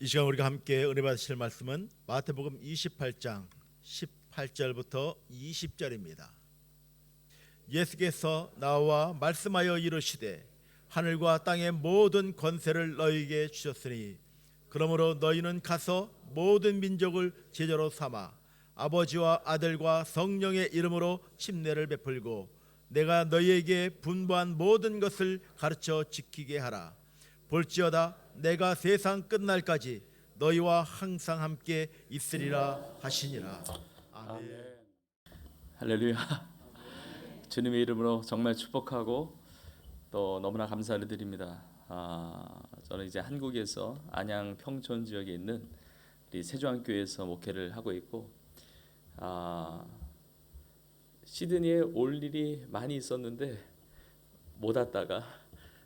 이 시간 우리가 함께 은혜 받으실 말씀은 마태복음 28장 18절부터 20절입니다. 예수께서 나와 말씀하여 이르시되 하늘과 땅의 모든 권세를 너희에게 주셨으니 그러므로 너희는 가서 모든 민족을 제자로 삼아 아버지와 아들과 성령의 이름으로 침례를 베풀고 내가 너희에게 분부한 모든 것을 가르쳐 지키게 하라. 볼지어다 내가 세상 끝날까지 너희와 항상 함께 있으리라 하시니라. 아멘. 할렐루야. 주님의 이름으로 정말 축복하고 또 너무나 감사를 드립니다. 저는 이제 한국에서 안양 평촌 지역에 있는 우리 세주안교회에서 목회를 하고 있고, 시드니에 올 일이 많이 있었는데 못 왔다가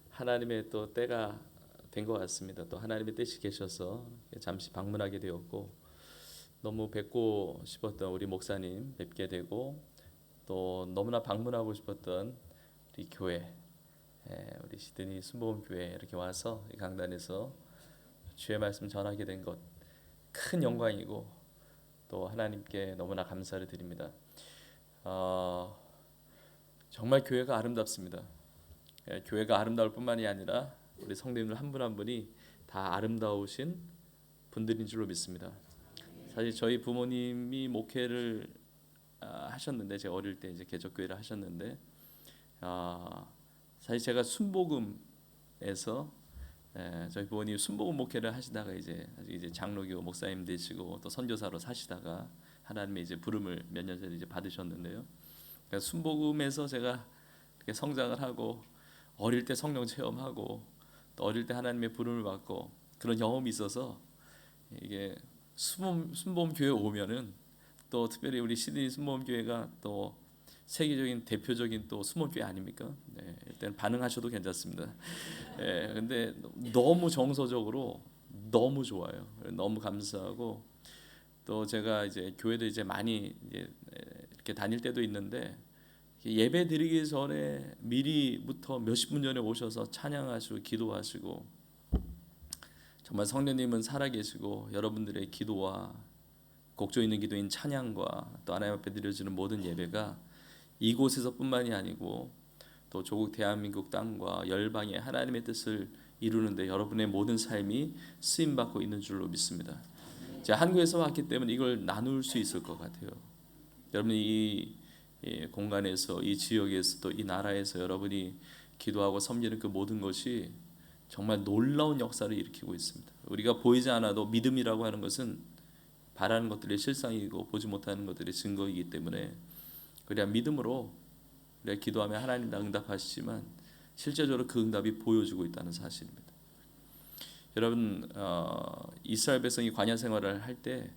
하나님의 또 때가 된 것 같습니다. 또 하나님의 뜻이 계셔서 잠시 방문하게 되었고, 너무 뵙고 싶었던 우리 목사님 뵙게 되고, 또 너무나 방문하고 싶었던 우리 교회, 우리 시드니 순복음교회 이렇게 와서 이 강단에서 주의 말씀 전하게 된 것 큰 영광이고 또 하나님께 너무나 감사를 드립니다. 정말 교회가 아름답습니다. 교회가 아름다울 뿐만이 아니라 우리 성도님들 한 분 한 분이 다 아름다우신 분들인 줄로 믿습니다. 사실 저희 부모님이 목회를 하셨는데, 제가 어릴 때 이제 개척교회를 하셨는데, 사실 제가 순복음에서 저희 부모님 순복음 목회를 하시다가 이제 장로교 목사님 되시고 또 선교사로 사시다가 하나님의 이제 부름을 몇 년 전에 이제 받으셨는데요. 그러니까 순복음에서 제가 이렇게 성장을 하고 어릴 때 성령 체험하고 또 어릴 때 하나님의 부름을 받고 그런 경험이 있어서 이게 순복음 교회 오면은 또 특별히 우리 시드니 순복음 교회가 또 세계적인 대표적인 또 순복음 교회 아닙니까? 네, 일단 반응하셔도 괜찮습니다. 근데 너무 정서적으로 너무 좋아요. 너무 감사하고 또 제가 이제 교회도 이제 많이 이제 이렇게 다닐 때도 있는데 예배 드리기 전에 미리부터 몇십 분 전에 오셔서 찬양하시고 기도하시고, 정말 성령님은 살아계시고 여러분들의 기도와 곡조 있는 기도인 찬양과 또 하나님 앞에 드려지는 모든 예배가 이곳에서뿐만이 아니고 또 조국 대한민국 땅과 열방의 하나님의 뜻을 이루는데 여러분의 모든 삶이 쓰임받고 있는 줄로 믿습니다. 제가 한국에서 왔기 때문에 이걸 나눌 수 있을 것 같아요. 여러분이 이 공간에서, 이 지역에서, 또 이 나라에서 여러분이 기도하고 섬기는 그 모든 것이 정말 놀라운 역사를 일으키고 있습니다. 우리가 보이지 않아도 믿음이라고 하는 것은 바라는 것들의 실상이고 보지 못하는 것들의 증거이기 때문에, 그래야 믿음으로 우리가 기도하면 하나님 다 응답하시지만 실제적으로 그 응답이 보여주고 있다는 사실입니다. 여러분, 이스라엘 백성이 광야 생활을 할 때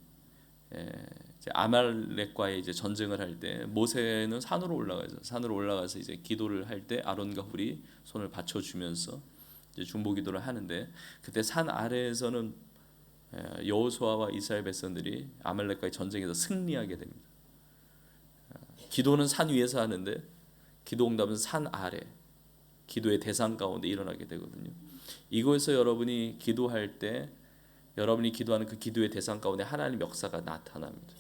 아말렉과의 이제 전쟁을 할 때 모세는 산으로 올라가서 이제 기도를 할 때 아론과 훌이 손을 받쳐주면서 이제 중보기도를 하는데, 그때 산 아래에서는 여호수아와 이스라엘 백성들이 아말렉과의 전쟁에서 승리하게 됩니다. 기도는 산 위에서 하는데 기도 응답은 산 아래, 기도의 대상 가운데 일어나게 되거든요. 이곳에서 여러분이 기도할 때 여러분이 기도하는 그 기도의 대상 가운데 하나님의 역사가 나타납니다.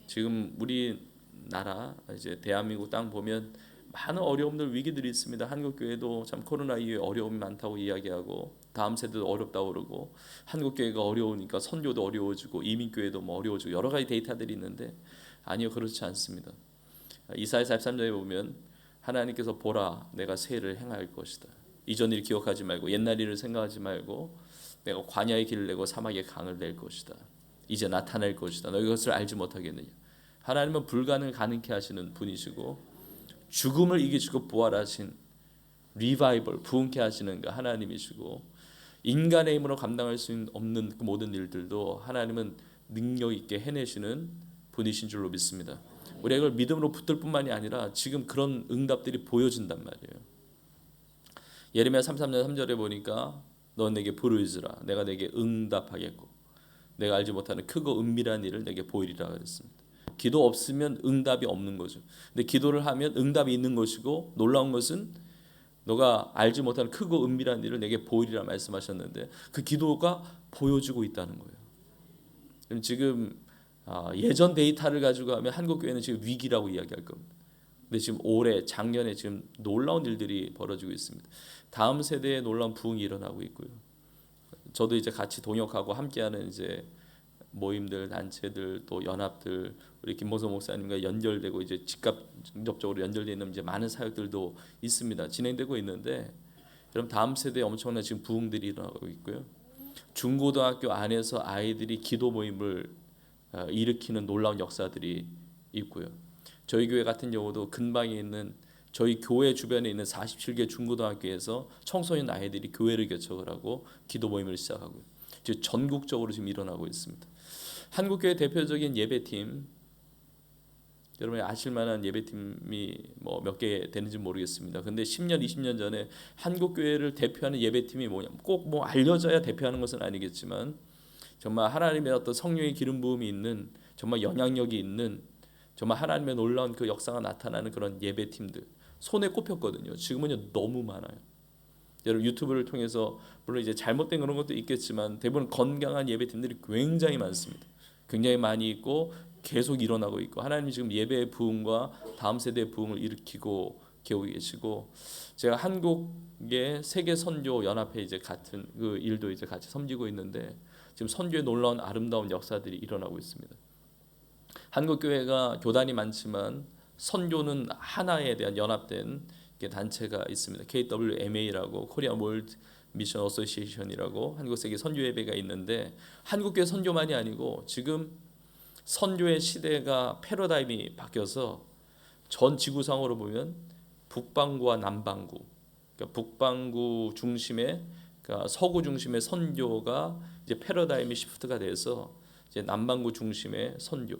지금 우리나라 이제 대한민국 땅 보면 많은 어려움들, 위기들이 있습니다. 한국 교회도 참 코로나 이후에 어려움이 많다고 이야기하고 다음 세대도 어렵다고 그러고, 한국 교회가 어려우니까 선교도 어려워지고 이민 교회도 뭐 어려워지고 여러 가지 데이터들이 있는데, 아니요, 그렇지 않습니다. 이사야 43장에 보면 하나님께서 보라 내가 새 일을 행할 것이다. 이전 일 기억하지 말고 옛날 일을 생각하지 말고 내가 광야의 길을 내고 사막의 강을 낼 것이다. 이제 나타날 것이다. 너희 그것을 알지 못하겠느냐. 하나님은 불가능을 가능케 하시는 분이시고 죽음을 이기시고 부활하신 리바이벌, 부흥케 하시는 그 하나님이시고, 인간의 힘으로 감당할 수 없는 그 모든 일들도 하나님은 능력 있게 해내시는 분이신 줄로 믿습니다. 우리가 이걸 믿음으로 붙들 뿐만이 아니라 지금 그런 응답들이 보여진단 말이에요. 예레미야 33장 3절에 보니까 너 내게 부르짖으라 내가 내게 응답하겠고 내가 알지 못하는 크고 은밀한 일을 내게 보이리라 그랬습니다. 기도 없으면 응답이 없는 거죠. 근데 기도를 하면 응답이 있는 것이고, 놀라운 것은 너가 알지 못하는 크고 은밀한 일을 내게 보이리라 말씀하셨는데 그 기도가 보여주고 있다는 거예요. 그럼 지금 예전 데이터를 가지고 하면 한국 교회는 지금 위기라고 이야기할 겁니다. 근데 지금 올해 작년에 지금 놀라운 일들이 벌어지고 있습니다. 다음 세대에 놀라운 부흥이 일어나고 있고요. 저도 이제 같이 동역하고 함께하는 이제 모임들, 단체들, 또 연합들, 우리 김봉석 목사님과 연결되고 이제 직접적으로 연결되어 있는 이제 많은 사역들도 있습니다. 진행되고 있는데, 여러분 다음 세대에 엄청난 지금 부흥들이 일어나고 있고요. 중고등학교 안에서 아이들이 기도 모임을 일으키는 놀라운 역사들이 있고요. 저희 교회 같은 경우도 근방에 있는 저희 교회 주변에 있는 47개 중고등학교에서 청소년 아이들이 교회를 개척을 하고 기도 모임을 시작하고요. 지금 전국적으로 지금 일어나고 있습니다. 한국교회 대표적인 예배팀, 여러분이 아실만한 예배팀이 뭐 몇 개 되는지 모르겠습니다. 근데 10년, 20년 전에 한국교회를 대표하는 예배팀이 뭐냐, 꼭 뭐 알려져야 대표하는 것은 아니겠지만 정말 하나님의 어떤 성령의 기름 부음이 있는, 정말 영향력이 있는, 정말 하나님의 놀라운 그 역사가 나타나는 그런 예배팀들 손에 꼽혔거든요. 지금은요 너무 많아요. 여러분 유튜브를 통해서 물론 이제 잘못된 그런 것도 있겠지만 대부분 건강한 예배팀들이 굉장히 많습니다. 굉장히 많이 있고 계속 일어나고 있고, 하나님이 지금 예배의 부흥과 다음 세대의 부흥을 일으키고 계시고, 제가 한국의 세계 선교 연합회 이제 같은 그 일도 이제 같이 섬기고 있는데 지금 선교의 놀라운 아름다운 역사들이 일어나고 있습니다. 한국 교회가 교단이 많지만 선교는 하나에 대한 연합된 단체가 있습니다. KWMA라고 코리안 월드 미션 어소시에이션이라고 한국 세계 선교 예배가 있는데, 한국 교회 선교만이 아니고 지금 선교의 시대가 패러다임이 바뀌어서 전 지구상으로 보면 북반구와 남반구, 그러니까 북반구 중심의, 그러니까 서구 중심의 선교가 이제 패러다임이 시프트가 돼서 이제 남반구 중심의 선교,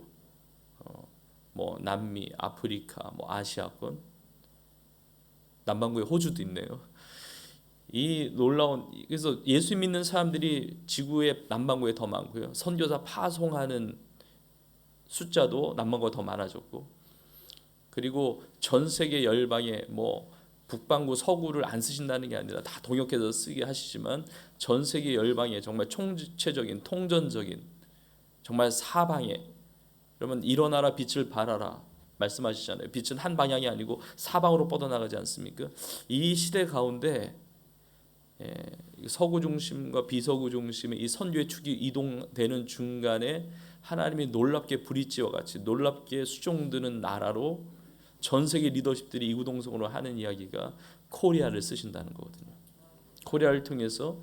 뭐 남미, 아프리카, 뭐 아시아권, 남반구에 호주도 있네요. 이 놀라운, 그래서 예수 믿는 사람들이 지구의 남반구에 더 많고요. 선교사 파송하는 숫자도 남반구가 더 많아졌고, 그리고 전 세계 열방에 뭐 북반구 서구를 안 쓰신다는 게 아니라 다 동역해서 쓰게 하시지만 전 세계 열방에 정말 총체적인 통전적인 정말 사방에, 여러분 일어나라 빛을 발하라 말씀하시잖아요. 빛은 한 방향이 아니고 사방으로 뻗어나가지 않습니까? 이 시대 가운데 서구 중심과 비서구 중심의 이 선교의 축이 이동되는 중간에 하나님이 놀랍게 브릿지와 같이 놀랍게 수종드는 나라로 전 세계 리더십들이 이구동성으로 하는 이야기가 코리아를 쓰신다는 거거든요. 코리아를 통해서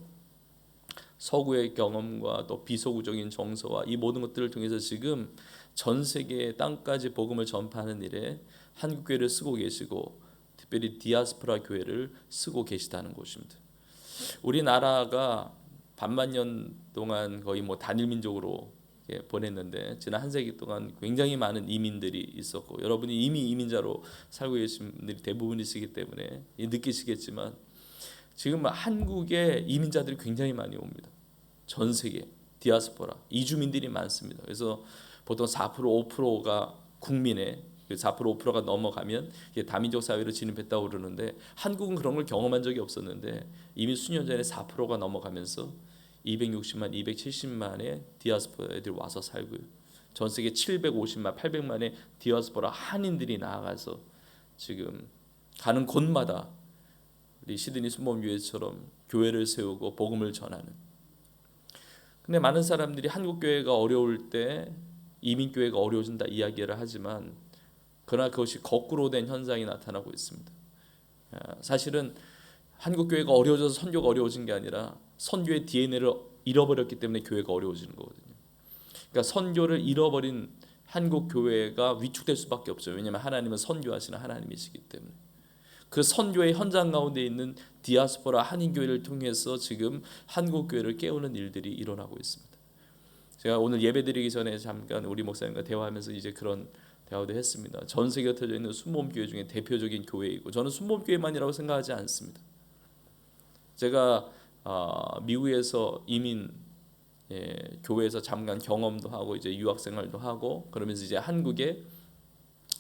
서구의 경험과 또 비서구적인 정서와 이 모든 것들을 통해서 지금 전 세계 땅까지 복음을 전파하는 일에 한국 교회를 쓰고 계시고, 특별히 디아스포라 교회를 쓰고 계시다는 것입니다. 우리나라가 반만 년 동안 거의 뭐 단일 민족으로 보냈는데 지난 한 세기 동안 굉장히 많은 이민들이 있었고, 여러분이 이미 이민자로 살고 계신 분들이 대부분이시기 때문에 느끼시겠지만 지금 한국에 이민자들이 굉장히 많이 옵니다. 전 세계 디아스포라 이주민들이 많습니다. 그래서 보통 4% 5%가 국민의 4% 5%가 넘어가면 다민족 사회로 진입했다고 그러는데, 한국은 그런 걸 경험한 적이 없었는데 이미 수년 전에 4%가 넘어가면서 260만, 270만의 디아스포라 애들이 와서 살고요. 전 세계 750만, 800만의 디아스포라 한인들이 나아가서 지금 가는 곳마다 우리 시드니 순복음교회처럼 교회를 세우고 복음을 전하는. 근데 많은 사람들이 한국 교회가 어려울 때 이민 교회가 어려워진다 이야기를 하지만, 그러나 그것이 거꾸로 된 현상이 나타나고 있습니다. 사실은 한국 교회가 어려워져서 선교가 어려워진 게 아니라 선교의 DNA를 잃어버렸기 때문에 교회가 어려워지는 거거든요. 그러니까 선교를 잃어버린 한국 교회가 위축될 수밖에 없죠. 왜냐하면 하나님은 선교하시는 하나님이시기 때문에. 그 선교의 현장 가운데 있는 디아스포라 한인 교회를 통해서 지금 한국 교회를 깨우는 일들이 일어나고 있습니다. 제가 오늘 예배드리기 전에 잠깐 우리 목사님과 대화하면서 이제 그런 대화도 했습니다. 전 세계에 흩어져 있는 순복음교회 중에 대표적인 교회이고, 저는 순복음교회만이라고 생각하지 않습니다. 제가 미국에서 이민 교회에서 잠깐 경험도 하고 이제 유학 생활도 하고 그러면서 이제 한국에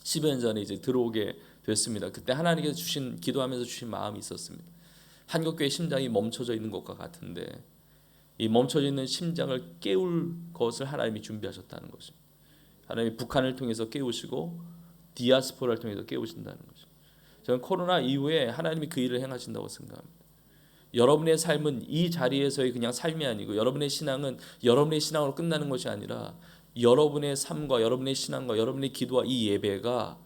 10여 년 전에 이제 들어오게 됐습니다. 그때 하나님께서 주신 기도하면서 주신 마음이 있었습니다. 한국교회 심장이 멈춰져 있는 것과 같은데 이 멈춰져 있는 심장을 깨울 것을 하나님이 준비하셨다는 것입니다. 하나님이 북한을 통해서 깨우시고 디아스포라를 통해서 깨우신다는 거죠. 저는 코로나 이후에 하나님이 그 일을 행하신다고 생각합니다. 여러분의 삶은 이 자리에서의 그냥 삶이 아니고 여러분의 신앙은 여러분의 신앙으로 끝나는 것이 아니라 여러분의 삶과 여러분의 신앙과 여러분의 기도와 이 예배가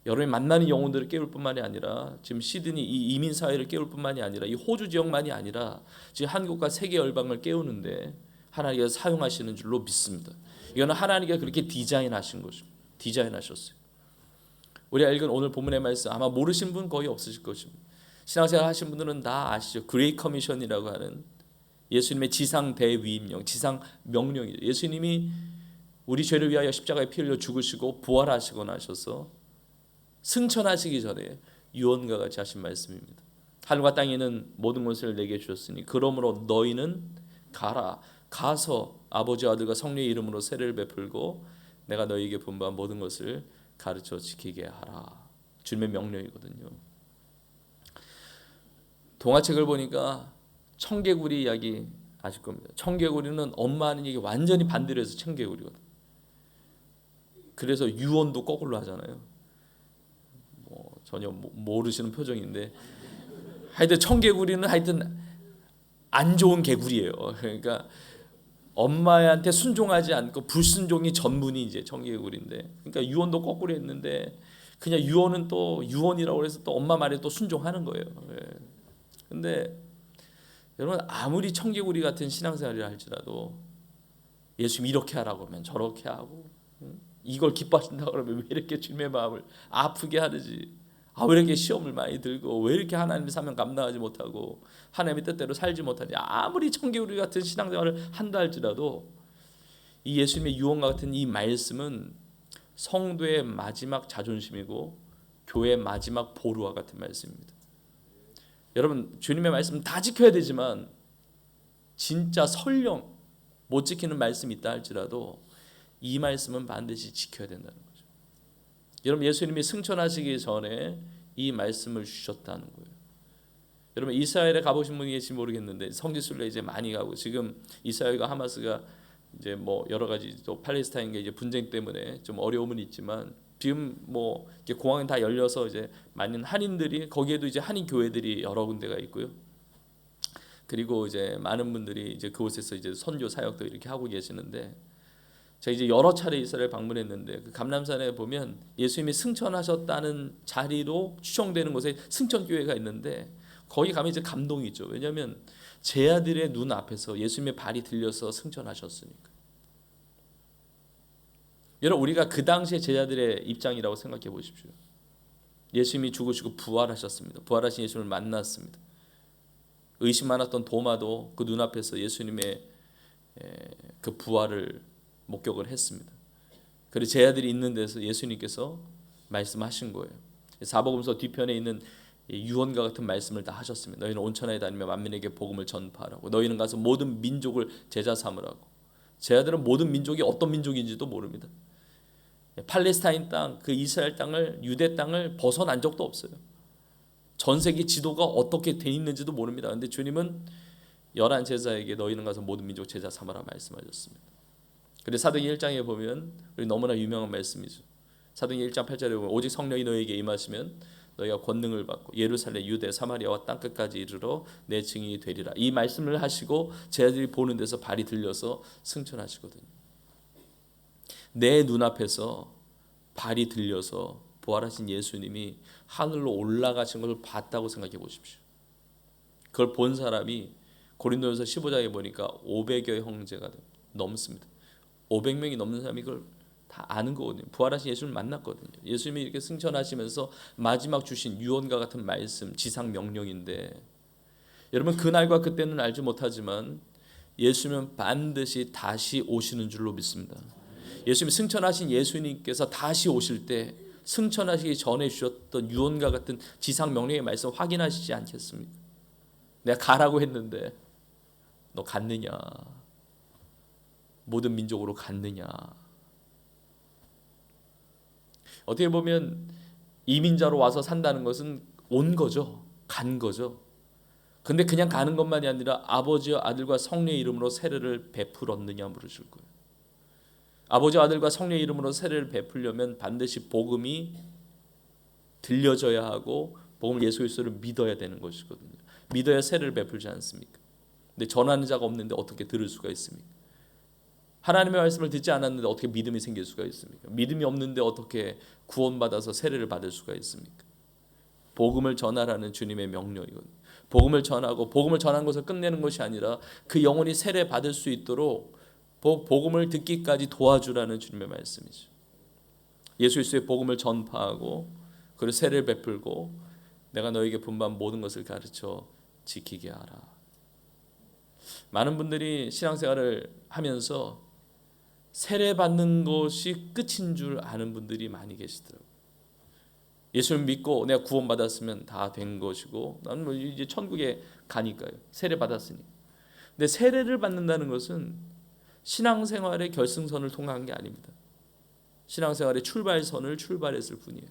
여러분이 만나는 영혼들을 깨울 뿐만이 아니라 지금 시드니 이 이민 사회를 깨울 뿐만이 아니라 이 호주 지역만이 아니라 지금 한국과 세계 열방을 깨우는데 하나님께서 사용하시는 줄로 믿습니다. 이거는 하나님께서 그렇게 디자인하신 것입니다. 디자인하셨어요. 우리가 읽은 오늘 본문의 말씀 아마 모르신 분 거의 없으실 것입니다. 신앙생활 하신 분들은 다 아시죠. 그레이 커미션이라고 하는 예수님의 지상 대위임령, 지상 명령이죠. 예수님이 우리 죄를 위하여 십자가에 피 흘려 죽으시고 부활하시고 나셔서 승천하시기 전에 유언과 같이 하신 말씀입니다. 하늘과 땅에 있는 모든 것을 내게 주셨으니 그러므로 너희는 가라. 가서 아버지와 아들과 성령의 이름으로 세례를 베풀고 내가 너희에게 분부한 모든 것을 가르쳐 지키게 하라. 주님의 명령이거든요. 동화책을 보니까 청개구리 이야기 아실 겁니다. 청개구리는 엄마 하는 얘기 완전히 반대로 해서 청개구리거든. 그래서 유언도 거꾸로 하잖아요. 전혀 모르시는 표정인데 하여튼 청개구리는 하여튼 안 좋은 개구리예요. 그러니까 엄마한테 순종하지 않고 불순종이 전문이 이제 청개구리인데, 그러니까 유언도 거꾸로 했는데 그냥 유언은 또 유언이라고 해서 또 엄마 말에 또 순종하는 거예요. 근데 여러분 아무리 청개구리 같은 신앙생활을 할지라도 예수님 이렇게 하라고 하면 저렇게 하고 이걸 기뻐하신다고 그러면 왜 이렇게 주님의 마음을 아프게 하는지, 왜 이렇게 시험을 많이 들고 왜 이렇게 하나님의 사명 감당하지 못하고 하나님의 뜻대로 살지 못하지, 아무리 청개구리 같은 신앙생활을 한다 할지라도 이 예수님의 유언과 같은 이 말씀은 성도의 마지막 자존심이고 교회의 마지막 보루와 같은 말씀입니다. 여러분 주님의 말씀 다 지켜야 되지만 진짜 설령 못 지키는 말씀이 있다 할지라도 이 말씀은 반드시 지켜야 된다는 거죠. 여러분 예수님이 승천하시기 전에 이 말씀을 주셨다는 거예요. 여러분 이스라엘에 가보신 분이 계신지 모르겠는데 성지순례 이제 많이 가고, 지금 이스라엘과 하마스가 이제 뭐 여러 가지 또 팔레스타인과 이제 분쟁 때문에 좀 어려움은 있지만 지금 뭐 이렇게 공항이 다 열려서 이제 많은 한인들이, 거기에도 이제 한인 교회들이 여러 군데가 있고요. 그리고 이제 많은 분들이 이제 그곳에서 이제 선교 사역도 이렇게 하고 계시는데, 제가 이제 여러 차례 이스라엘 방문했는데 그 감람산에 보면 예수님이 승천하셨다는 자리로 추정되는 곳에 승천교회가 있는데 거기 가면 이제 감동이죠. 왜냐하면 제 아들의 눈 앞에서 예수님의 발이 들려서 승천하셨으니까. 여러분 우리가 그 당시에 제자들의 입장이라고 생각해 보십시오. 예수님이 죽으시고 부활하셨습니다. 부활하신 예수님을 만났습니다. 의심 많았던 도마도 그 눈앞에서 예수님의 그 부활을 목격을 했습니다. 그리고 제자들이 있는 데서 예수님께서 말씀하신 거예요. 사복음서 뒤편에 있는 유언과 같은 말씀을 다 하셨습니다. 너희는 온 천하에 다니며 만민에게 복음을 전파하라고. 너희는 가서 모든 민족을 제자 삼으라고. 제자들은 모든 민족이 어떤 민족인지도 모릅니다. 팔레스타인 땅, 그 이스라엘 땅을, 유대 땅을 벗어난 적도 없어요. 전 세계 지도가 어떻게 돼 있는지도 모릅니다. 그런데 주님은 11 제자에게 너희는 가서 모든 민족 제자 삼으라 말씀하셨습니다. 그래서 사도행전 1장에 보면 우리 너무나 유명한 말씀이죠. 사도행전 1장 8절에 보면 오직 성령이 너희에게 임하시면 너희가 권능을 받고 예루살렘, 유대, 사마리아와 땅끝까지 이르러 내 증인이 되리라. 이 말씀을 하시고 제자들이 보는 데서 발이 들려서 승천하시거든요. 내 눈앞에서 발이 들려서 부활하신 예수님이 하늘로 올라가신 것을 봤다고 생각해 보십시오. 그걸 본 사람이 고린도전서 15장에 보니까 500여 형제가 넘습니다. 500명이 넘는 사람이 이걸 다 아는 거거든요. 부활하신 예수님을 만났거든요. 예수님이 이렇게 승천하시면서 마지막 주신 유언과 같은 말씀, 지상 명령인데, 여러분 그날과 그때는 알지 못하지만 예수님은 반드시 다시 오시는 줄로 믿습니다. 예수님이 승천하신 예수님께서 다시 오실 때 승천하시기 전에 주셨던 유언과 같은 지상 명령의 말씀 확인하시지 않겠습니까? 내가 가라고 했는데 너 갔느냐? 모든 민족으로 갔느냐? 어떻게 보면 이민자로 와서 산다는 것은 온 거죠. 간 거죠. 근데 그냥 가는 것만이 아니라 아버지와 아들과 성령의 이름으로 세례를 베풀었느냐 물으실 거예요. 아버지와 아들과 성령의 이름으로 세례를 베풀려면 반드시 복음이 들려져야 하고 복음을 예수 그리스도를 믿어야 되는 것이거든요. 믿어야 세례를 베풀지 않습니까? 근데 전하는 자가 없는데 어떻게 들을 수가 있습니까? 하나님의 말씀을 듣지 않았는데 어떻게 믿음이 생길 수가 있습니까? 믿음이 없는데 어떻게 구원받아서 세례를 받을 수가 있습니까? 복음을 전하라는 주님의 명령이거든요. 복음을 전하고 복음을 전한 것을 끝내는 것이 아니라 그 영혼이 세례 받을 수 있도록 복음을 듣기까지 도와주라는 주님의 말씀이죠. 예수 그리스도의 복음을 전파하고 그리고 세례를 베풀고 내가 너에게 분부한 모든 것을 가르쳐 지키게 하라. 많은 분들이 신앙생활을 하면서 세례 받는 것이 끝인 줄 아는 분들이 많이 계시더라고요. 예수를 믿고 내가 구원받았으면 다 된 것이고 나는 뭐 이제 천국에 가니까요. 세례 받았으니. 근데 세례를 받는다는 것은 신앙생활의 결승선을 통한 게 아닙니다. 신앙생활의 출발선을 출발했을 뿐이에요.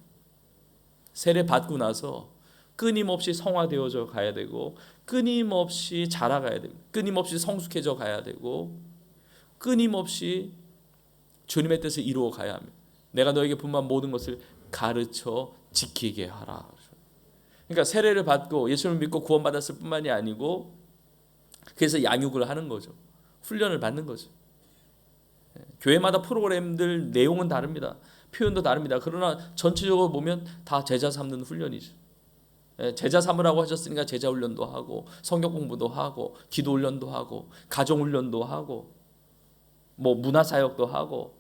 세례 받고 나서 끊임없이 성화되어져 가야 되고 끊임없이 자라가야 되고 끊임없이 성숙해져 가야 되고 끊임없이 주님의 뜻을 이루어 가야 합니다. 내가 너에게 분부한 모든 것을 가르쳐 지키게 하라. 그러니까 세례를 받고 예수를 믿고 구원받았을 뿐만이 아니고 그래서 양육을 하는 거죠. 훈련을 받는 거죠. 교회마다 프로그램들 내용은 다릅니다. 표현도 다릅니다. 그러나 전체적으로 보면 다 제자 삼는 훈련이죠. 제자 삼으라고 하셨으니까 제자 훈련도 하고 성경 공부도 하고 기도 훈련도 하고 가정 훈련도 하고 뭐 문화 사역도 하고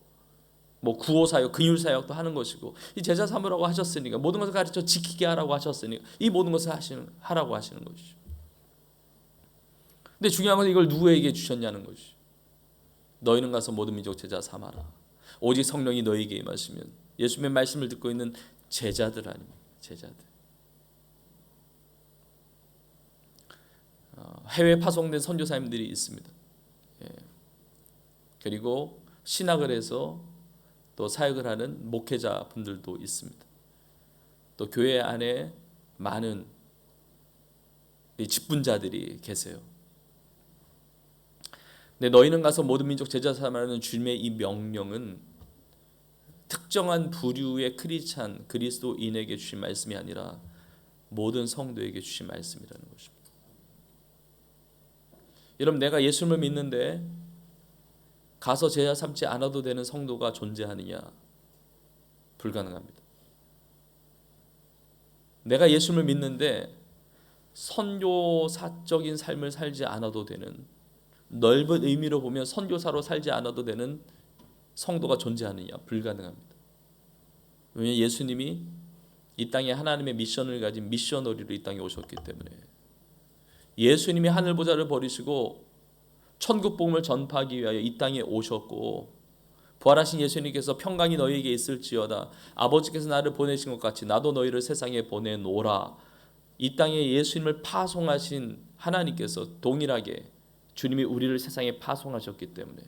뭐 구호 사역, 긍휼 사역도 하는 것이고 이 제자 삼으라고 하셨으니까 모든 것을 가르쳐 지키게 하라고 하셨으니까 이 모든 것을 하라고 하시는 것이죠. 근데 중요한 건 이걸 누구에게 주셨냐는 것이죠. 너희는 가서 모든 민족 제자 삼아라. 오직 성령이 너희에게 임하시면 예수님의 말씀을 듣고 있는 제자들 아닙니까? 제자들. 해외 파송된 선교사님들이 있습니다. 그리고 신학을 해서 또 사역을 하는 목회자 분들도 있습니다. 또 교회 안에 많은 직분자들이 계세요. 근데 너희는 가서 모든 민족 제자 삼으라는 주님의 이 명령은 특정한 부류의 크리스찬 그리스도인에게 주신 말씀이 아니라 모든 성도에게 주신 말씀이라는 것입니다. 여러분 내가 예수님을 믿는데 가서 제자 삼지 않아도 되는 성도가 존재하느냐? 불가능합니다. 내가 예수님을 믿는데 선교사적인 삶을 살지 않아도 되는 넓은 의미로 보면 선교사로 살지 않아도 되는 성도가 존재하느냐? 불가능합니다. 왜냐하면 예수님이 이 땅에 하나님의 미션을 가진 미셔너리로 이 땅에 오셨기 때문에 예수님이 하늘보좌를 버리시고 천국 복음을 전파하기 위하여 이 땅에 오셨고 부활하신 예수님께서 평강이 너희에게 있을지어다 아버지께서 나를 보내신 것 같이 나도 너희를 세상에 보내노라. 이 땅에 예수님을 파송하신 하나님께서 동일하게 주님이 우리를 세상에 파송하셨기 때문에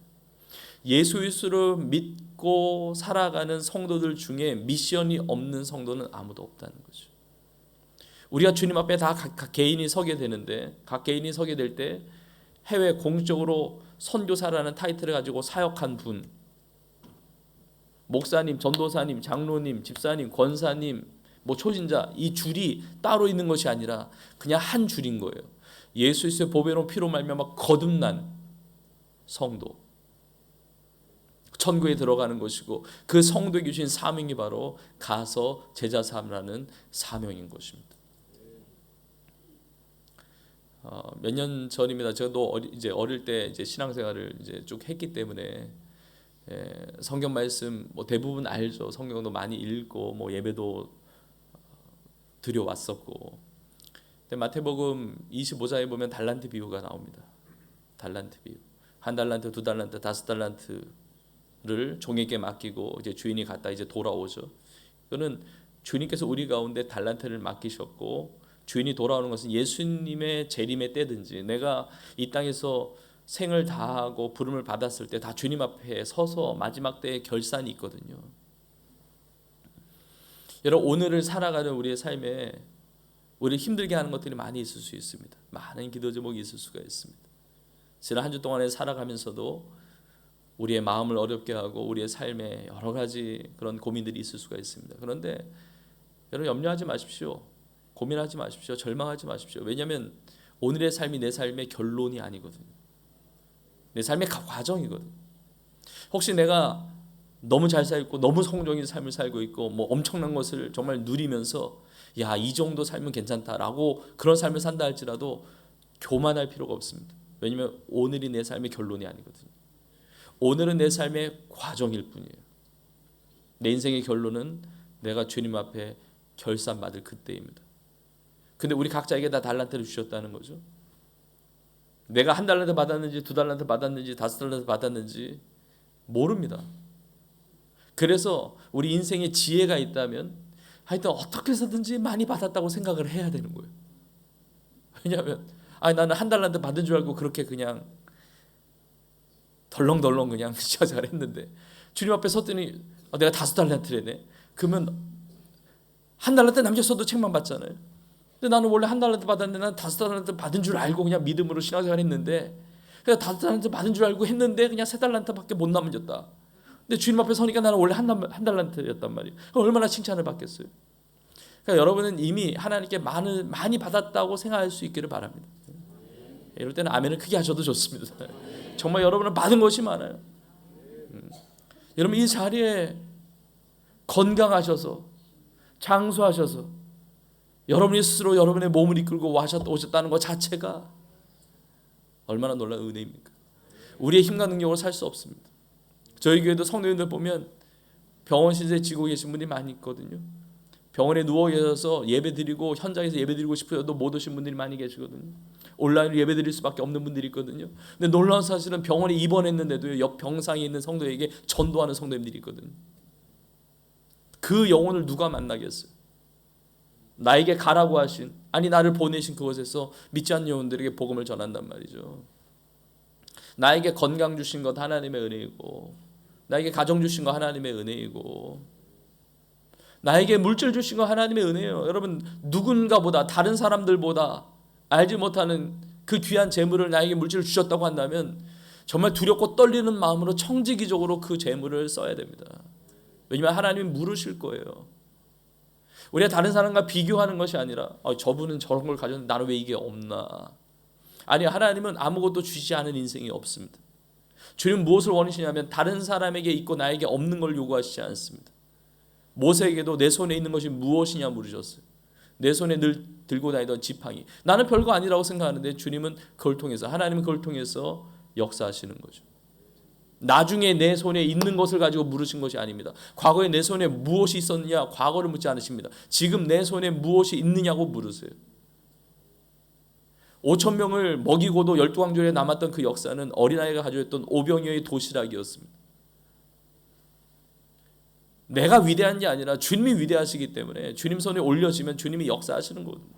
예수 그리스도를 믿고 살아가는 성도들 중에 미션이 없는 성도는 아무도 없다는 거죠. 우리가 주님 앞에 다 각 개인이 서게 되는데 각 개인이 서게 될 때 해외 공적으로 선교사라는 타이틀을 가지고 사역한 분, 목사님, 전도사님, 장로님, 집사님, 권사님, 뭐 초신자 이 줄이 따로 있는 것이 아니라 그냥 한 줄인 거예요. 예수 그리스도의 보배로 피로 말미암아 거듭난 성도, 천국에 들어가는 것이고 그 성도에게 주신 사명이 바로 가서 제자 삼으라는 사명인 것입니다. 몇 년 전입니다. 저도 이제 어릴 때 이제 신앙생활을 이제 쭉 했기 때문에 성경 말씀 뭐 대부분 알죠. 성경도 많이 읽고 뭐 예배도 드려왔었고. 근데 마태복음 25장에 보면 달란트 비유가 나옵니다. 달란트 비유. 한 달란트, 두 달란트, 다섯 달란트를 종에게 맡기고 이제 주인이 갔다 이제 돌아오죠. 이거는 주님께서 우리 가운데 달란트를 맡기셨고 주인이 돌아오는 것은 예수님의 재림의 때든지 내가 이 땅에서 생을 다하고 부름을 받았을 때 다 주님 앞에 서서 마지막 때의 결산이 있거든요. 여러분, 오늘을 살아가는 우리의 삶에 우리를 힘들게 하는 것들이 많이 있을 수 있습니다. 많은 기도 제목이 있을 수가 있습니다. 지난 한 주 동안에 살아가면서도 우리의 마음을 어렵게 하고 우리의 삶에 여러 가지 그런 고민들이 있을 수가 있습니다. 그런데 여러분, 염려하지 마십시오. 고민하지 마십시오. 절망하지 마십시오. 왜냐하면 오늘의 삶이 내 삶의 결론이 아니거든요. 내 삶의 과정이거든요. 혹시 내가 너무 잘 살고 너무 성공적인 삶을 살고 있고 뭐 엄청난 것을 정말 누리면서 야, 이 정도 삶은 괜찮다라고 그런 삶을 산다 할지라도 교만할 필요가 없습니다. 왜냐하면 오늘이 내 삶의 결론이 아니거든요. 오늘은 내 삶의 과정일 뿐이에요. 내 인생의 결론은 내가 주님 앞에 결산받을 그때입니다. 근데 우리 각자에게 다 달란트를 주셨다는 거죠. 내가 1달란트 받았는지 2달란트 받았는지 5달란트 받았는지 모릅니다. 그래서 우리 인생에 지혜가 있다면 하여튼 어떻게 해서든지 많이 받았다고 생각을 해야 되는 거예요. 왜냐하면 나는 1달란트 받은 줄 알고 그렇게 그냥 덜렁덜렁 그냥 시작을 했는데 주님 앞에 섰더니 내가 5달란트래네. 그러면 1달란트 남겼어도 책만 받잖아요. 근데 나는 원래 1달란트 받았는데 난 5달란트 받은 줄 알고 그냥 믿음으로 신앙생활 했는데 그냥 5달란트 받은 줄 알고 했는데 그냥 3달란트밖에 못 남겼다. 근데 주님 앞에 서니까 나는 원래 1달란트였단 말이에요. 얼마나 칭찬을 받겠어요. 그러니까 여러분은 이미 하나님께 많이 받았다고 생각할 수 있기를 바랍니다. 이럴 때는 아멘을 크게 하셔도 좋습니다. 정말 여러분은 받은 것이 많아요. 여러분, 이 자리에 건강하셔서 장수하셔서 여러분이 스스로 여러분의 몸을 이끌고 오셨다는 것 자체가 얼마나 놀라운 은혜입니까? 우리의 힘과 능력으로 살 수 없습니다. 저희 교회도 성도님들 보면 병원 신세 지고 계신 분이 많이 있거든요. 병원에 누워 계셔서 예배드리고 현장에서 예배드리고 싶어도 못 오신 분들이 많이 계시거든요. 온라인으로 예배드릴 수밖에 없는 분들이 있거든요. 근데 놀라운 사실은 병원에 입원했는데도 옆 병상에 있는 성도에게 전도하는 성도님들이 있거든요. 그 영혼을 누가 만나겠어요? 나에게 가라고 하신, 나를 보내신 그곳에서 믿지 않는 영혼들에게 복음을 전한단 말이죠. 나에게 건강 주신 것 하나님의 은혜이고, 나에게 가정 주신 것 하나님의 은혜이고, 나에게 물질 주신 거 하나님의 은혜예요. 여러분, 누군가보다 다른 사람들보다 알지 못하는 그 귀한 재물을 나에게 물질을 주셨다고 한다면 정말 두렵고 떨리는 마음으로 청지기적으로 그 재물을 써야 됩니다. 왜냐하면 하나님이 물으실 거예요. 우리가 다른 사람과 비교하는 것이 아니라 저분은 저런 걸 가졌는데 나는 왜 이게 없나. 아니, 하나님은 아무것도 주시지 않은 인생이 없습니다. 주님 무엇을 원하시냐면 다른 사람에게 있고 나에게 없는 걸 요구하시지 않습니다. 모세에게도 내 손에 있는 것이 무엇이냐 물으셨어요. 내 손에 늘 들고 다니던 지팡이. 나는 별거 아니라고 생각하는데 주님은 그걸 통해서, 하나님은 그걸 통해서 역사하시는 거죠. 나중에 내 손에 있는 것을 가지고 물으신 것이 아닙니다. 과거에 내 손에 무엇이 있었느냐 과거를 묻지 않으십니다. 지금 내 손에 무엇이 있느냐고 물으세요. 5,000명을 먹이고도 12광절에 남았던 그 역사는 어린아이가 가져왔던 오병이어의 도시락이었습니다. 내가 위대한 게 아니라 주님이 위대하시기 때문에 주님 손에 올려지면 주님이 역사하시는 거거든요.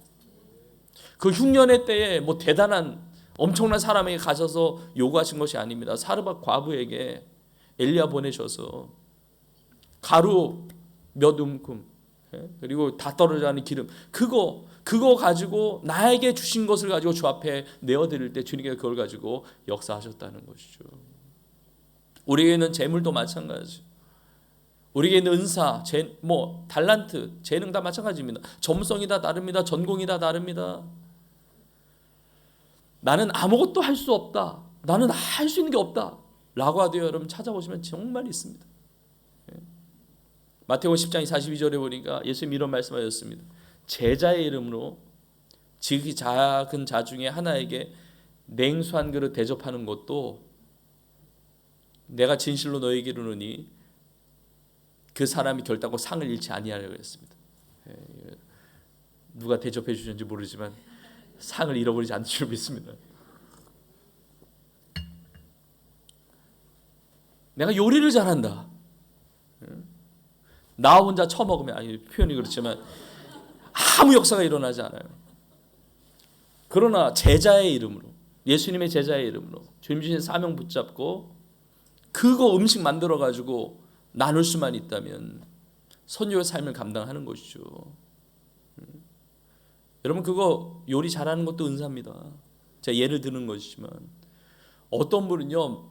그 흉년의 때에 뭐 대단한 엄청난 사람에게 가셔서 요구하신 것이 아닙니다. 사르밧 과부에게 엘리야 보내셔서 가루 몇 움큼 그리고 다 떨어져 가는 기름 그거 가지고 나에게 주신 것을 가지고 주 앞에 내어드릴 때 주님께서 그걸 가지고 역사하셨다는 것이죠. 우리에게는 재물도 마찬가지. 우리에게는 은사, 달란트, 재능 다 마찬가지입니다. 전문성이 다 다릅니다. 전공이 다 다릅니다. 나는 아무것도 할 수 없다. 나는 할 수 있는 게 없다. 라고 하되어 여러분 찾아보시면 정말 있습니다. 마태복음 10장 42절에 보니까 예수님이 이런 말씀하셨습니다. 제자의 이름으로 지극히 작은 자 중에 하나에게 냉수 한 그릇 대접하는 것도 내가 진실로 너희에게 이르노니 그 사람이 결단코 상을 잃지 아니하려고 했습니다. 누가 대접해 주셨는지 모르지만 상을 잃어버리지 않을 줄 믿습니다. 내가 요리를 잘한다. 나 혼자 처먹으면 표현이 그렇지만 아무 역사가 일어나지 않아요. 그러나 제자의 이름으로 예수님의 제자의 이름으로 주님 주신 사명 붙잡고 그거 음식 만들어 가지고 나눌 수만 있다면 선교의 삶을 감당하는 것이죠. 여러분 그거 요리 잘하는 것도 은사입니다. 제가 예를 드는 것이지만 어떤 분은요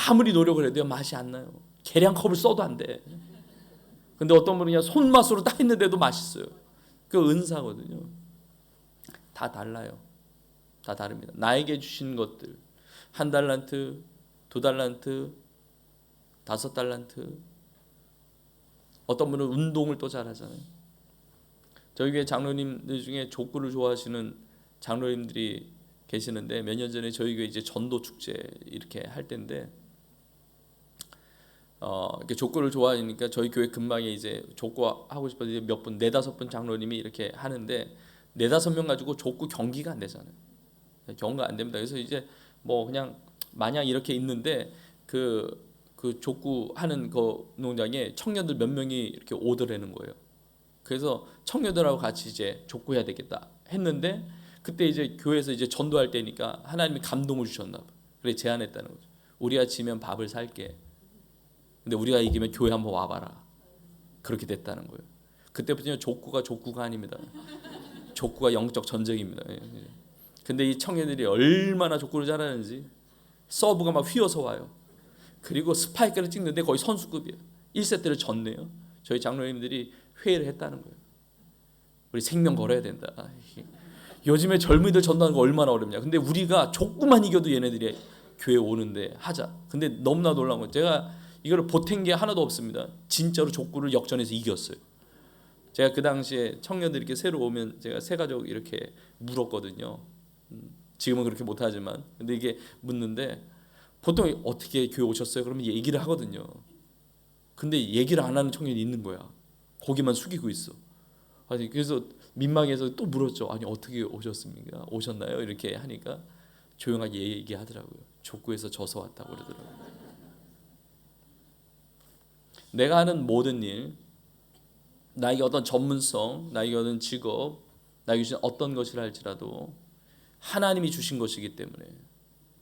아무리 노력을 해도 맛이 안 나요. 계량컵을 써도 안 돼. 근데 어떤 분은 그냥 손맛으로 딱 했는데도 맛있어요. 그 은사거든요. 다 달라요. 다 다릅니다. 나에게 주신 것들 1달란트, 2달란트, 5달란트. 어떤 분은 운동을 또 잘하잖아요. 저희 교회 장로님들 중에 족구를 좋아하시는 장로님들이 계시는데 몇 년 전에 저희 교회 이제 전도 축제 이렇게 할 때인데 이렇게 족구를 좋아하니까 저희 교회 근방에 이제 족구 하고 싶어서 몇 분, 4-5분 장로님이 이렇게 하는데 4-5명 가지고 족구 경기가 안 되잖아요. 경기가 안 됩니다. 그래서 이제 뭐 그냥 마냥 이렇게 있는데 그 족구 하는 그 농장에 청년들 몇 명이 이렇게 오더라는 거예요. 그래서 청년들하고 같이 이제 족구해야 되겠다 했는데 그때 이제 교회에서 이제 전도할 때니까 하나님이 감동을 주셨나 봐. 그래 제안했다는 거죠. 우리가 지면 밥을 살게. 근데 우리가 이기면 교회 한번 와봐라. 그렇게 됐다는 거예요. 그때부터 족구가 아닙니다. 족구가 영적 전쟁입니다. 근데 이 청년들이 얼마나 족구를 잘하는지 서브가 막 휘어서 와요. 그리고 스파이크를 찍는데 거의 선수급이에요. 1세트를 졌네요. 저희 장로님들이 회의를 했다는 거예요. 우리 생명 걸어야 된다. 요즘에 젊은이들 전도하는 거 얼마나 어렵냐. 근데 우리가 족구만 이겨도 얘네들이 교회 오는데 하자. 근데 너무나 놀라운 건 제가 이거를 보탠 게 하나도 없습니다. 진짜로 족구를 역전해서 이겼어요. 제가 그 당시에 청년들이 이렇게 새로 오면 제가 새 가족 이렇게 물었거든요. 지금은 그렇게 못하지만 근데 이게 묻는데 보통 어떻게 교회 오셨어요? 그러면 얘기를 하거든요. 근데 얘기를 안 하는 청년이 있는 거야. 고개만 숙이고 있어. 아니 그래서 민망해서 또 물었죠. 아니 어떻게 오셨습니까? 오셨나요? 이렇게 하니까 조용하게 얘기하더라고요. 족구에서 져서 왔다고 그러더라고요. 내가 하는 모든 일, 나에게 어떤 전문성, 나에게 어떤 직업, 나에게 주신 어떤 것이라 할지라도 하나님이 주신 것이기 때문에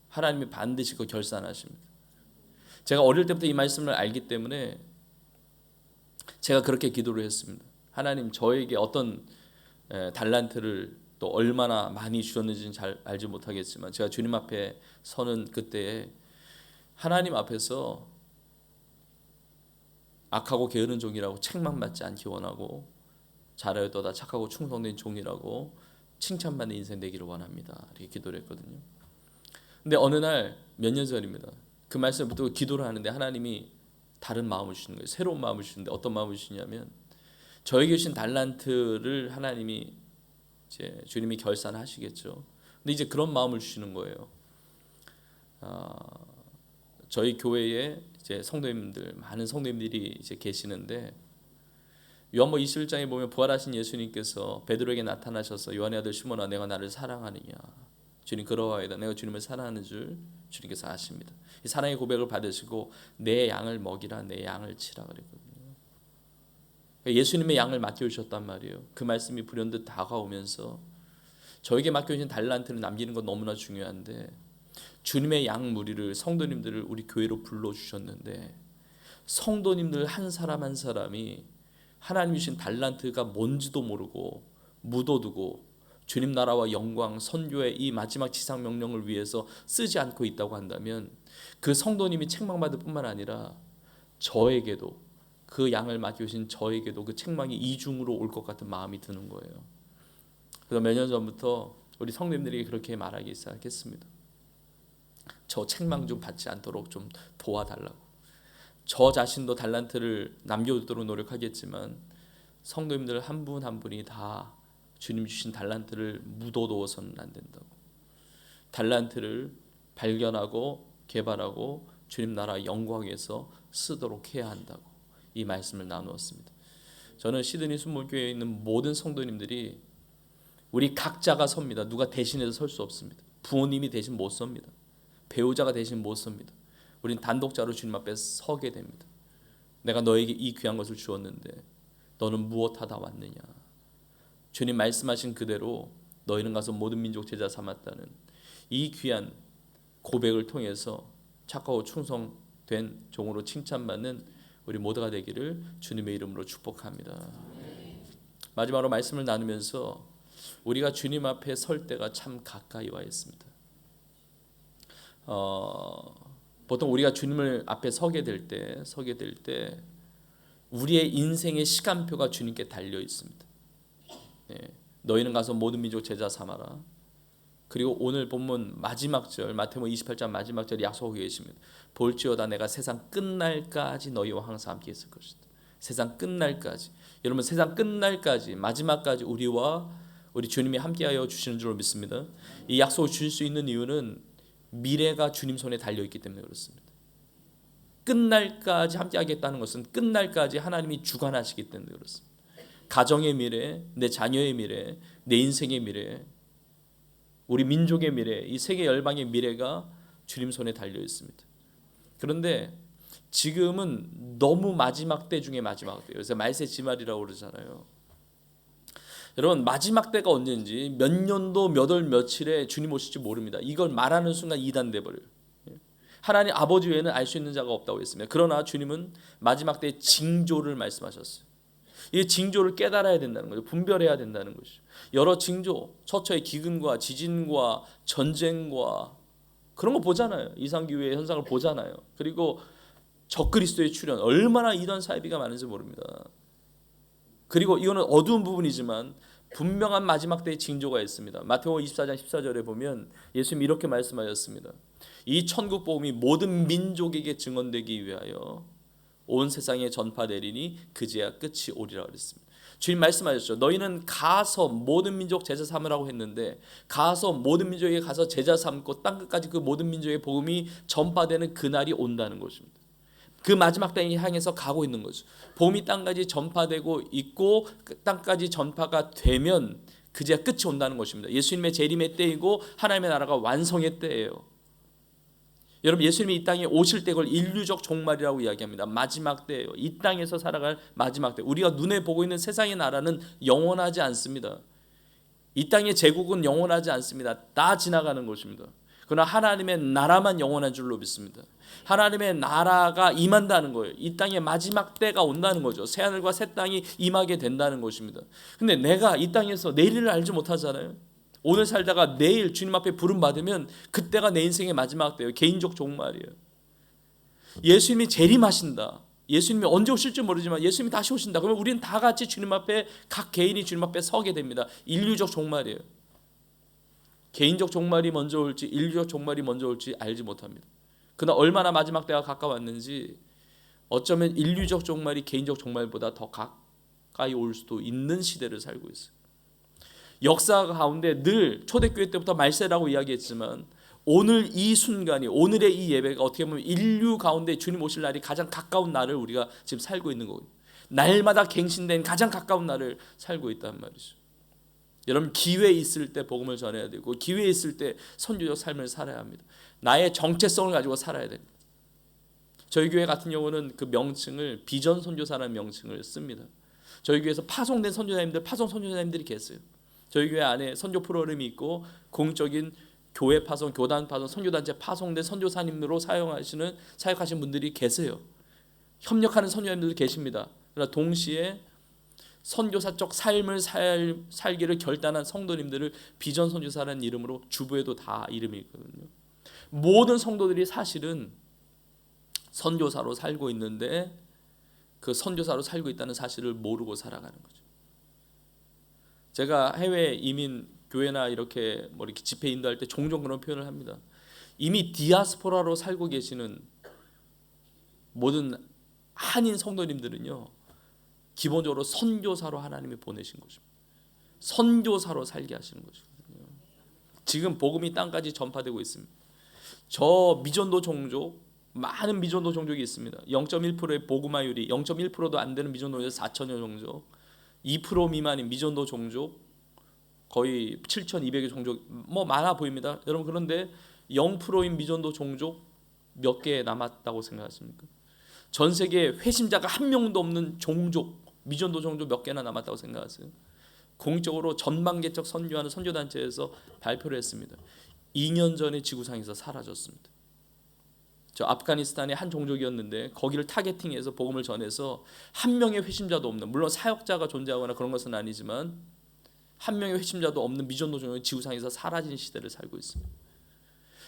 하나님이 반드시 그 결산하십니다. 제가 어릴 때부터 이 말씀을 알기 때문에 제가 그렇게 기도를 했습니다. 하나님 저에게 어떤 달란트를 또 얼마나 많이 주셨는지는 잘 알지 못하겠지만 제가 주님 앞에 서는 그때에 하나님 앞에서 악하고 게으른 종이라고 책망받지 않기 원하고 잘하였도다 착하고 충성된 종이라고 칭찬받는 인생 되기를 원합니다. 이렇게 기도를 했거든요. 근데 어느 날 몇 년 전입니다. 그 말씀을 붙들고 기도를 하는데 하나님이 다른 마음을 주시는 거예요. 새로운 마음을 주시는데 어떤 마음을 주시냐면 저에게 주신 달란트를 하나님이 이제 주님이 결산하시겠죠. 근데 이제 그런 마음을 주시는 거예요. 저희 교회에 이제 성도님들 많은 성도님들이 이제 계시는데 요한복음 21장에 보면 부활하신 예수님께서 베드로에게 나타나셔서 요한의 아들 시몬아 내가 나를 사랑하느냐 주님 그러하이다 내가 주님을 사랑하는 줄 주님께서 아십니다. 이 사랑의 고백을 받으시고 내 양을 먹이라 내 양을 치라 그랬거든요. 예수님의 양을 맡겨주셨단 말이에요. 그 말씀이 불현듯 다가오면서 저에게 맡겨주신 달란트를 남기는 건 너무나 중요한데 주님의 양 무리를 성도님들을 우리 교회로 불러주셨는데 성도님들 한 사람 한 사람이 하나님 주신 달란트가 뭔지도 모르고 묻어두고 주님 나라와 영광 선교의 이 마지막 지상 명령을 위해서 쓰지 않고 있다고 한다면 그 성도님이 책망받을 뿐만 아니라 저에게도 그 양을 맡겨주신 저에게도 그 책망이 이중으로 올 것 같은 마음이 드는 거예요. 그래서 몇 년 전부터 우리 성도님들에게 그렇게 말하기 시작했습니다. 저 책망 좀 받지 않도록 좀 도와달라고. 저 자신도 달란트를 남겨두도록 노력하겠지만 성도님들 한 분 한 분이 다 주님 주신 달란트를 묻어두어서는 안 된다고. 달란트를 발견하고 개발하고 주님 나라 영광에서 쓰도록 해야 한다고 이 말씀을 나누었습니다. 저는 시드니 순복교회에 있는 모든 성도님들이 우리 각자가 섭니다. 누가 대신해서 설 수 없습니다. 부모님이 대신 못 섭니다. 배우자가 대신 못 섭니다. 우린 단독자로 주님 앞에 서게 됩니다. 내가 너에게 이 귀한 것을 주었는데 너는 무엇하다 왔느냐. 주님 말씀하신 그대로 너희는 가서 모든 민족 제자 삼았다는 이 귀한 고백을 통해서 착하고 충성된 종으로 칭찬받는 우리 모두가 되기를 주님의 이름으로 축복합니다. 마지막으로 말씀을 나누면서 우리가 주님 앞에 설 때가 참 가까이 와 있습니다. 보통 우리가 주님을 앞에 서게 될 때 우리의 인생의 시간표가 주님께 달려 있습니다. 너희는 가서 모든 민족 제자 삼아라. 그리고 오늘 본문 마지막 절 마태복음 28장 마지막 절에 약속하고 계십니다. 볼지어다 내가 세상 끝날까지 너희와 항상 함께 있을 것이다. 세상 끝날까지. 여러분 세상 끝날까지 마지막까지 우리와 우리 주님이 함께하여 주시는 줄로 믿습니다. 이 약속을 주실 수 있는 이유는 미래가 주님 손에 달려있기 때문에 그렇습니다. 끝날까지 함께하겠다는 것은 끝날까지 하나님이 주관하시기 때문에 그렇습니다. 가정의 미래, 내 자녀의 미래, 내 인생의 미래, 우리 민족의 미래, 이 세계 열방의 미래가 주님 손에 달려 있습니다. 그런데 지금은 너무 마지막 때 중에 마지막 때예요. 그래서 말세 지말이라고 그러잖아요. 여러분 마지막 때가 언제인지 몇 년도 몇 월 며칠에 주님 오실지 모릅니다. 이걸 말하는 순간 이단돼 버려요. 하나님 아버지 외에는 알 수 있는 자가 없다고 했습니다. 그러나 주님은 마지막 때 징조를 말씀하셨어요. 이 징조를 깨달아야 된다는 거죠. 분별해야 된다는 것이죠. 여러 징조, 처처의 기근과 지진과 전쟁과 그런 거 보잖아요. 이상기후의 현상을 보잖아요. 그리고 적그리스도의 출현, 얼마나 이단 사이비가 많은지 모릅니다. 그리고 이거는 어두운 부분이지만 분명한 마지막 때의 징조가 있습니다. 마태복음 24장 14절에 보면 예수님이 이렇게 말씀하셨습니다. 이 천국 복음이 모든 민족에게 증언되기 위하여 온 세상에 전파되리니 그제야 끝이 오리라 그랬습니다. 주님 말씀하셨죠. 너희는 가서 모든 민족 제자 삼으라고 했는데 가서 모든 민족에게 가서 제자 삼고 땅끝까지 그 모든 민족의 복음이 전파되는 그날이 온다는 것입니다. 그 마지막 땅에 향해서 가고 있는 거죠. 복음이 땅까지 전파되고 있고 땅까지 전파가 되면 그제야 끝이 온다는 것입니다. 예수님의 재림의 때이고 하나님의 나라가 완성의 때예요. 여러분 예수님이 이 땅에 오실 때 그걸 인류적 종말이라고 이야기합니다. 마지막 때예요. 이 땅에서 살아갈 마지막 때. 우리가 눈에 보고 있는 세상의 나라는 영원하지 않습니다. 이 땅의 제국은 영원하지 않습니다. 다 지나가는 것입니다. 그러나 하나님의 나라만 영원한 줄로 믿습니다. 하나님의 나라가 임한다는 거예요. 이 땅의 마지막 때가 온다는 거죠. 새하늘과 새 땅이 임하게 된다는 것입니다. 근데 내가 이 땅에서 내일을 알지 못하잖아요. 오늘 살다가 내일 주님 앞에 부름받으면 그때가 내 인생의 마지막 때예요. 개인적 종말이에요. 예수님이 재림하신다. 예수님이 언제 오실지 모르지만 예수님이 다시 오신다. 그러면 우리는 다 같이 주님 앞에 각 개인이 주님 앞에 서게 됩니다. 인류적 종말이에요. 개인적 종말이 먼저 올지 인류적 종말이 먼저 올지 알지 못합니다. 그러나 얼마나 마지막 때가 가까웠는지 어쩌면 인류적 종말이 개인적 종말보다 더 가까이 올 수도 있는 시대를 살고 있어요. 역사 가운데 늘 초대교회 때부터 말세라고 이야기했지만 오늘 이 순간이 오늘의 이 예배가 어떻게 보면 인류 가운데 주님 오실 날이 가장 가까운 날을 우리가 지금 살고 있는 거거든요. 날마다 갱신된 가장 가까운 날을 살고 있단 말이죠. 여러분 기회 있을 때 복음을 전해야 되고 기회 있을 때 선교적 삶을 살아야 합니다. 나의 정체성을 가지고 살아야 됩니다. 저희 교회 같은 경우는 그 명칭을 비전 선교사라는 명칭을 씁니다. 저희 교회에서 파송된 선교사님들, 파송 선교사님들이 계세요. 저희 교회 안에 선교 프로그램이 있고 공적인 교회 파송, 교단 파송, 선교단체 파송된 선교사님으로 사역하신 분들이 계세요. 협력하는 선교사님들도 계십니다. 그러나 동시에 선교사적 삶을 살기를 결단한 성도님들을 비전 선교사라는 이름으로 주부에도 다 이름이 있거든요. 모든 성도들이 사실은 선교사로 살고 있는데 그 선교사로 살고 있다는 사실을 모르고 살아가는 거죠. 제가 해외 이민 교회나 이렇게 집회 인도할 때 종종 그런 표현을 합니다. 이미 디아스포라로 살고 계시는 모든 한인 성도님들은요, 기본적으로 선교사로 하나님이 보내신 것입니다. 선교사로 살게 하시는 것이거든요. 지금 복음이 땅까지 전파되고 있습니다. 저 미전도 종족, 많은 미전도 종족이 있습니다. 0.1%의 복음화율이 0.1%도 안 되는 미전도에서 4천여 종족, 2% 미만인 미전도 종족, 거의 7,200의 종족, 많아 보입니다. 여러분 그런데 0%인 미전도 종족 몇 개 남았다고 생각하십니까? 전 세계에 회심자가 한 명도 없는 종족, 미전도 종족 몇 개나 남았다고 생각하세요? 공적으로 전방개척 선교하는 선교단체에서 발표를 했습니다. 2년 전에 지구상에서 사라졌습니다. 저 아프가니스탄의 한 종족이었는데 거기를 타겟팅해서 복음을 전해서 한 명의 회심자도 없는, 물론 사역자가 존재하거나 그런 것은 아니지만 한 명의 회심자도 없는 미전도 종족이 지구상에서 사라진 시대를 살고 있습니다.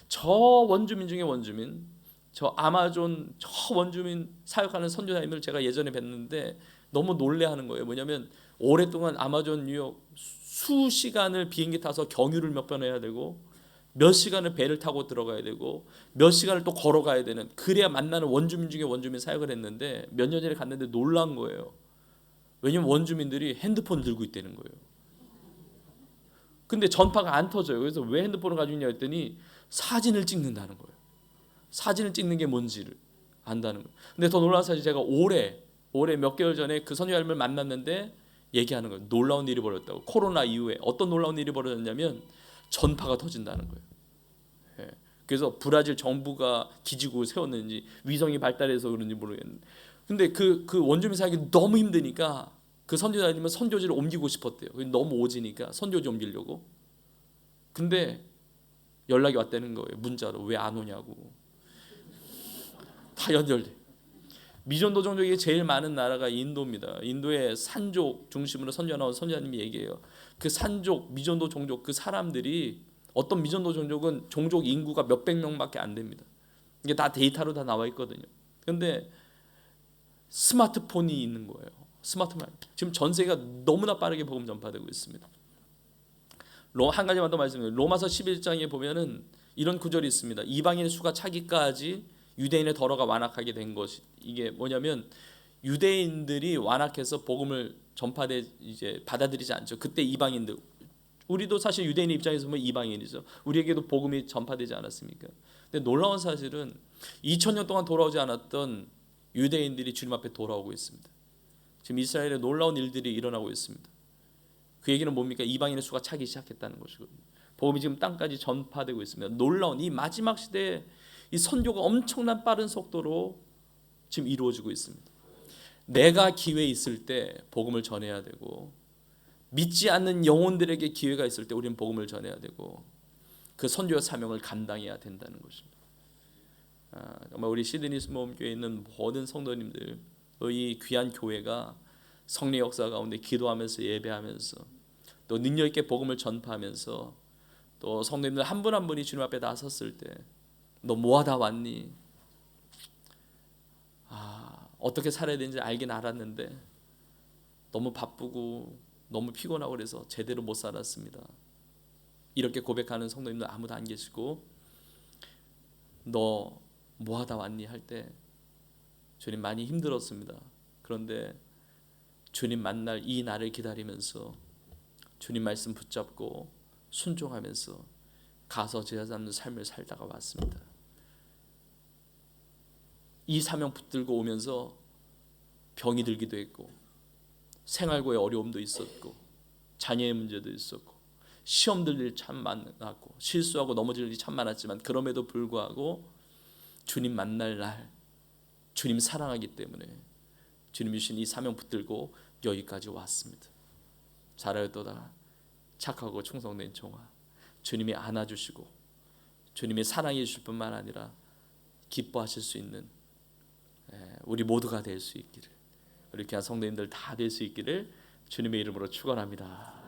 저 원주민 중에 원주민, 저 아마존 저 원주민 사역하는 선교사님을 제가 예전에 뵀는데 너무 놀래하는 거예요. 뭐냐면 오랫동안 아마존 뉴욕 수시간을 비행기 타서 경유를 몇 번 해야 되고 몇 시간을 배를 타고 들어가야 되고 몇 시간을 또 걸어가야 되는, 그래야 만나는 원주민 중에 원주민 사역을 했는데 몇 년 전에 갔는데 놀란 거예요. 왜냐면 원주민들이 핸드폰을 들고 있다는 거예요. 근데 전파가 안 터져요. 그래서 왜 핸드폰을 가지고 있냐 했더니 사진을 찍는다는 거예요. 사진을 찍는 게 뭔지를 안다는 거예요. 근데 더 놀라운 사실, 제가 올해 몇 개월 전에 그 선교사님을 만났는데 얘기하는 거예요. 놀라운 일이 벌어졌다고. 코로나 이후에 어떤 놀라운 일이 벌어졌냐면 전파가 터진다는 거예요. 예. 그래서 브라질 정부가 기지국을 세웠는지 위성이 발달해서 그런지 모르겠는데, 근데 그 원주민 사역이 너무 힘드니까 그 선교사님은 선교지를 옮기고 싶었대요. 너무 오지니까 선교지 옮기려고. 근데 연락이 왔다는 거예요. 문자로. 왜 안 오냐고. 다 연결돼. 미전도 종족이 제일 많은 나라가 인도입니다. 인도의 산족 중심으로 선교 나온 선교사님이 얘기해요. 그 산족, 미전도 종족, 그 사람들이, 어떤 미전도 종족은 종족 인구가 몇백 명밖에 안 됩니다. 이게 다 데이터로 다 나와 있거든요. 그런데 스마트폰이 있는 거예요. 스마트폰. 지금 전 세계가 너무나 빠르게 복음 전파되고 있습니다. 한 가지만 더 말씀드려요. 로마서 11장에 보면은 이런 구절이 있습니다. 이방인의 수가 차기까지 유대인의 덜어가 완악하게 된 것이, 이게 뭐냐면 유대인들이 완악해서 복음을 이제 받아들이지 않죠. 그때 이방인들, 우리도 사실 유대인의 입장에서 보면 이방인이죠. 우리에게도 복음이 전파되지 않았습니까? 근데 놀라운 사실은 2000년 동안 돌아오지 않았던 유대인들이 주님 앞에 돌아오고 있습니다. 지금 이스라엘에 놀라운 일들이 일어나고 있습니다. 그 얘기는 뭡니까? 이방인의 수가 차기 시작했다는 것이거든요. 복음이 지금 땅까지 전파되고 있습니다. 놀라운 이 마지막 시대에 이 선교가 엄청난 빠른 속도로 지금 이루어지고 있습니다. 내가 기회 있을 때 복음을 전해야 되고, 믿지 않는 영혼들에게 기회가 있을 때 우리는 복음을 전해야 되고, 그 선교의 사명을 감당해야 된다는 것입니다. 정말 우리 시드니 모험교회에 있는 모든 성도님들, 이 귀한 교회가 성령 역사 가운데 기도하면서 예배하면서 또 능력 있게 복음을 전파하면서 또 성도님들 한 분 한 분이 주님 앞에 나섰을 때, 너 뭐하다 왔니? 어떻게 살아야 되는지 알긴 알았는데 너무 바쁘고 너무 피곤하고 그래서 제대로 못 살았습니다. 이렇게 고백하는 성도님들 아무도 안 계시고, 너 뭐하다 왔니? 할 때 주님 많이 힘들었습니다. 그런데 주님 만날 이 날을 기다리면서 주님 말씀 붙잡고 순종하면서 가서 제자 잡는 삶을 살다가 왔습니다. 이 사명 붙들고 오면서 병이 들기도 했고, 생활고의 어려움도 있었고, 자녀의 문제도 있었고, 시험들 일 참 많았고, 실수하고 넘어질 일이 참 많았지만 그럼에도 불구하고 주님 만날 날 주님 사랑하기 때문에 주님 주신 이 사명 붙들고 여기까지 왔습니다. 잘하였도다 착하고 충성된 종아. 주님이 안아주시고 주님이 사랑해 주실 뿐만 아니라 기뻐하실 수 있는 우리 모두가 될 수 있기를, 우리 귀한 성도님들 다 될 수 있기를 주님의 이름으로 축원합니다.